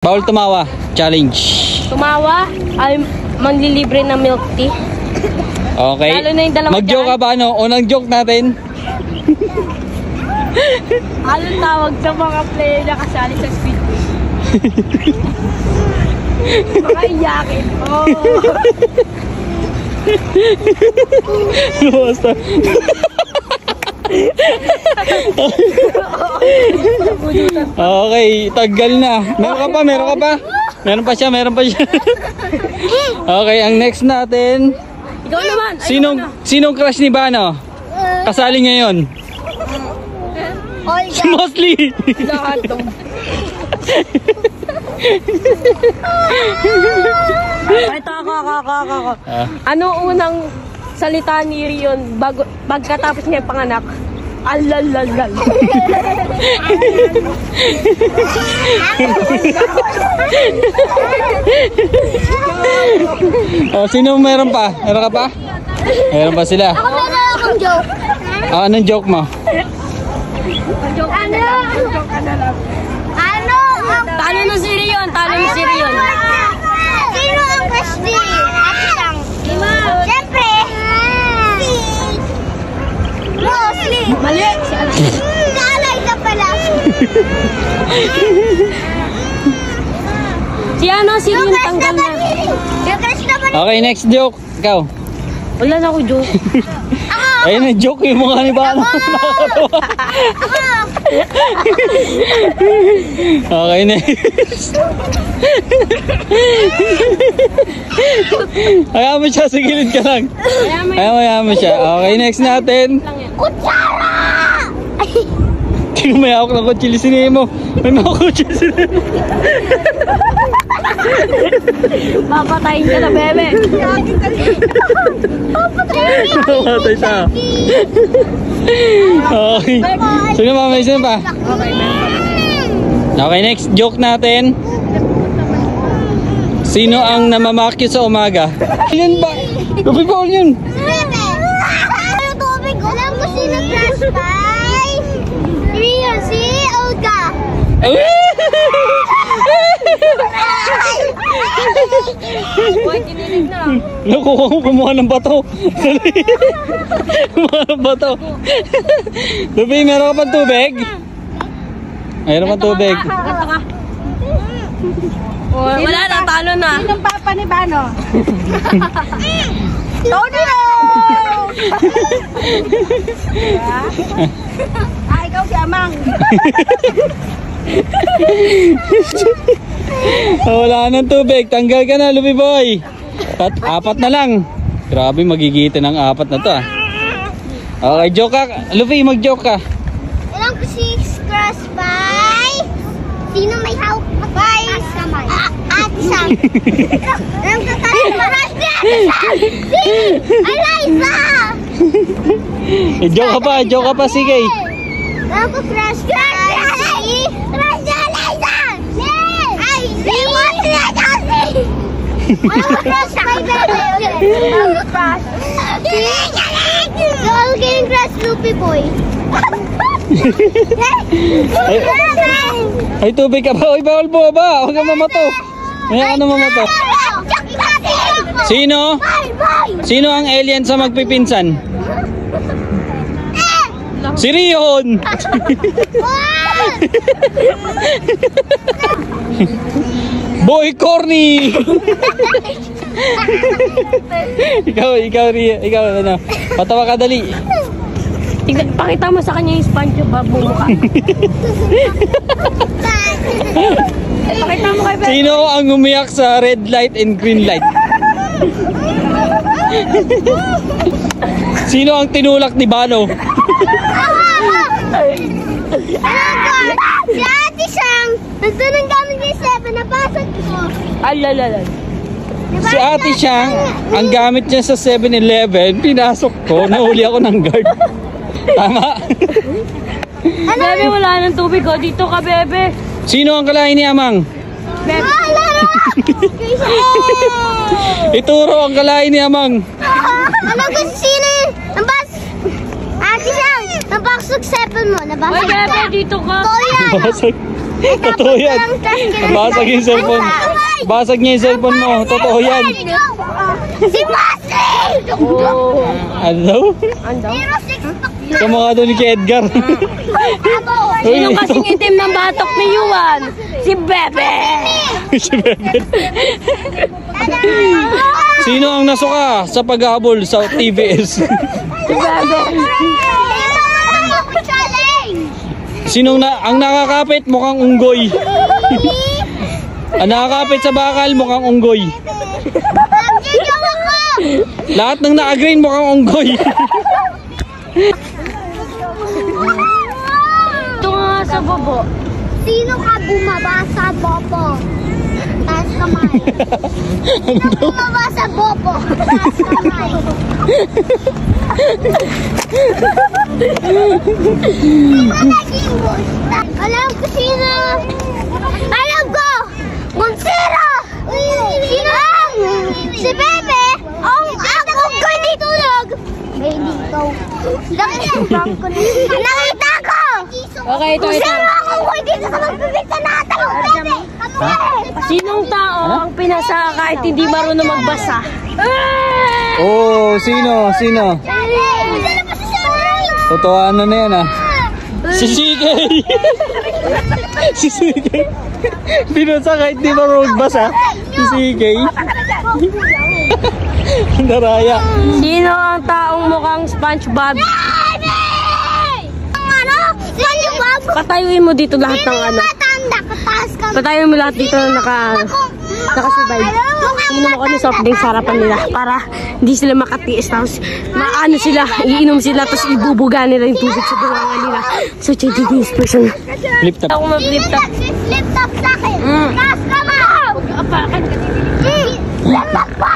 Bawal tumawa. Challenge. Tumawa ay manlilibre ng milk tea. Okay. Lalo na yung dalawa mag-joke ka ba ano? Unang joke natin. Anong tawag sa mga player na kasali sa speed? Mga iyakin. Oh. Basta. Okay, tagal na. Meron ka pa, meron ka pa. Meron pa siya, meron pa siya. Okay, ang next natin. Ikaw naman. Sinong crush ni Bano? Kasali ngayon. Si Mosley. Lahat dong. Ito ako. Ano unang salita ni Rion pagkatapos niya panganak? Alalal. Sino meron pa? Meron ka pa? Meron pa sila. Ako meron akong joke. Anong joke mo? Talo na si Rion. Sino ang crush ni Atitang? Siyempre, si Mosley. Mali. Naalay na pala. Si Rion tanggal na. Yung crush naman. Okay, next joke. Ikaw. Wala na ako joke. Ayun na joke yung mukha ni Bano. Okay, next. Hayaan mo siya, sigilid ka lang. Hayaan mo siya. Okay, next natin. Kutsara! Tingnan may hawak ng kutsili si Nemo. May hawak kutsili si Nemo. Papatayin ka na, bebe. Papatay siya. Okay. Sino pa? May sino pa? Okay, next joke natin. Sino ang namamakyo sa umaga? Yan ba? Gabi ba yun? Bebe! Ano tubig? Alam mo sino crush kay Rion? Si Olga. Boy, kinilig na. Nakuha ko kumuha ng bato. Kumuha ng bato. Lupi, meron ka pang tubig? Meron pang tubig. Ganto ka. Wala na, talo na. Sinong papa ni Bano? Tony! Ikaw si Amang. Wala nang tubig. Tanggal ka na, Lupi boy. Apat na lang. Grabe, magigitin ang apat na to ah. Okay, joke ka. Lupi, mag-joke ka. Alam ko si crush by sino may hawak by Ate Sam. Alam ko kasi crush ni Ate Sam. Si Eliza. Joke ka pa, sige. Alam ko crush ni Eliza. Ay, si Mosley na Josie. Alam ko crush kay Bebe. Alam ko crush. All getting crush Loopy Boy. Ay, tubig ka ba? Uy, bawal po ba? Huwag ka mamato. May ano mamato. Sino? Sino ang alien sa magpipinsan? Si Rion. Boy corny. ikaw ano? Patawa ka dali. Pakita mo sa kanya yung SpongeBob mukha. Pakita mo kay Bebe. Sino ang umiyak sa red light and green light? Sino ang tinulak ni Bano? Si Ate Sang, nagtanong kami kay 7, napasok ko. Alalala. Si Ate Siyang, ang gamit niya sa 7-Eleven, pinasok ko, nahuli ako ng guard. Tama? Bebe, wala nang tubig oh. Dito ka, Bebe. Sino ang kalahin ni Amang? Bebe. Ituro ang kalahin ni Amang. Alam ko sino yun. Ate Sang, nabasok 7 mo. Oy, Bebe, dito ka. Kuya, Basag. Totoo yan. Basag yung cellphone. Basag niya yung cellphone mo. Totoo yan. Si Masi! Ano daw? Zero six pack. Kamukha doon ni Edgar. Sino kasing itim ng batok ni Yuan? Si Bebe! Si Bebe. Sino ang nasuka sa pag-aabol sa TVS? Si Bebe! Sinong ang nakakapit mukhang unggoy? Ang nakakapit sa bakal mukhang unggoy. Lahat ng naka-green mukhang unggoy. Ito nga sa bobo. Sino ka bumaba sa bobo? Taas kamay. Sino bumaba sa bobo? Taas kamay. Sino naging busta? Alam ko sino. Alam ko! Monsiro! Sino? Si Bebe! Ang unggoy di tulog! Baby ko. Nakita ko! Okay, ito. Sino ang unggoy dito sa magbibigta na talong Bebe? Sinong tao ang pinasa kahit hindi marunong magbasa? Oh, sino? Totohanan na yan ah. Si CK. Si CK. Binasa kahit di marunong magbasa. Si CK. Naraya. Sino ang taong mukhang SpongeBob? Ano? SpongeBob? Patayuin mo dito lahat ng ano. Matanda, kataas ka. Patayuin mo lahat dito na nakasurvive. Inom ako ng soft drink sa harapan nila para hindi sila makatiis. Tapos maano sila, iinom sila tapos ibubuga nila yung tubig sa bunga nila. So, this person. Flip top. Ako mag-flip top. Flip top sa akin. Taas ka ma! Flip top pa!